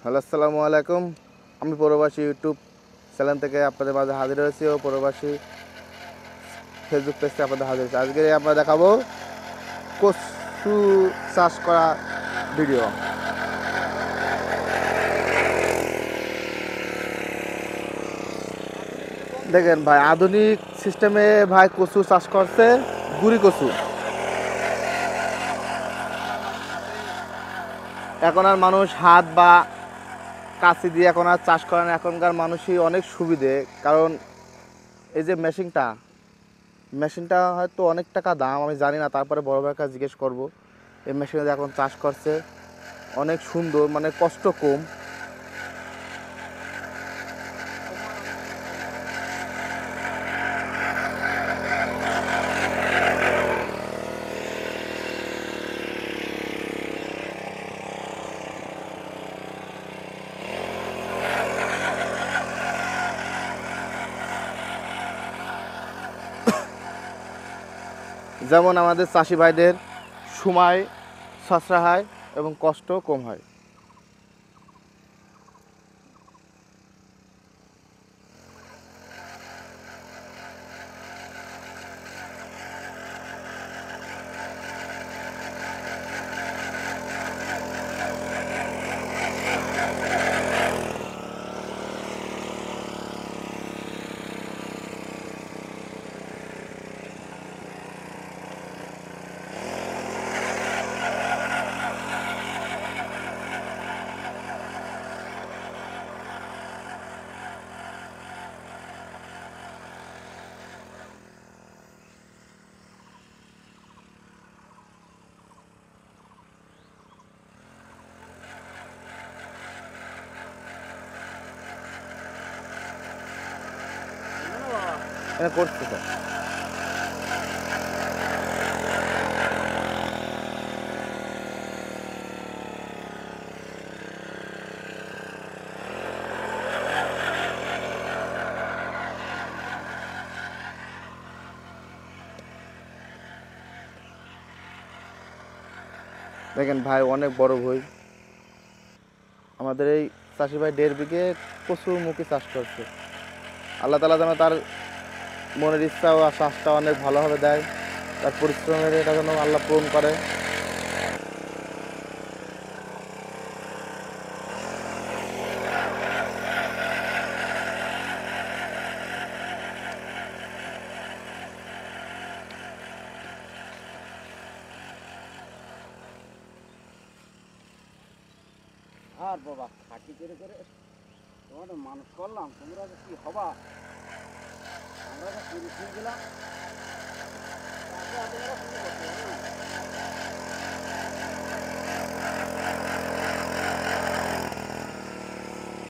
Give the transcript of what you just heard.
Hello, আসসালামু আলাইকুম। আমি প্রবাসী ইউটিউব চ্যানেল থেকে আপনাদের মাঝে হাজির হয়েছি ও প্রবাসী ফেসবুক পেজ থেকে আপনাদের হাজির হয়েছি। আজকে আমরা দেখাবো কচু চাষ করা ভিডিও। দেখেন ভাই, আধুনিক সিস্টেমে ভাই কচু চাষ করছে, গুড়ি কচু। এখন আর মানুষ হাত বা কাঁচি দিয়ে এখন আর চাষ করে না। এখনকার মানুষই অনেক সুবিধে, কারণ এই যে মেশিনটা হয়তো অনেক টাকা দাম, আমি জানি না, তারপরে বড় ভাইয়ের কাছে জিজ্ঞেস করবো। এই মেশিনে এখন চাষ করছে, অনেক সুন্দর, মানে কষ্ট কম। যেমন আমাদের চাষি ভাইদের সময় সাশ্রয় হয় এবং কষ্ট কম হয়। এটা করছে তো। দেখেন ভাই, অনেক বড় ভুঁই। আমাদের এই চাষি ভাই 1.5 বিঘে প্রচুর মুখী চাষ করছে। আল্লাহ তালা যেন তার মনের ইচ্ছা ও চাষটা অনেক ভালোভাবে দেয়, তার পরিশ্রমের এটা যেন আল্লাহ পূরণ করে। আর বাবা খাটি করে করে তোমাদের মানুষ করলাম, তোমরা যে কি হবা, আমরা তো পুরুষ গেলাম।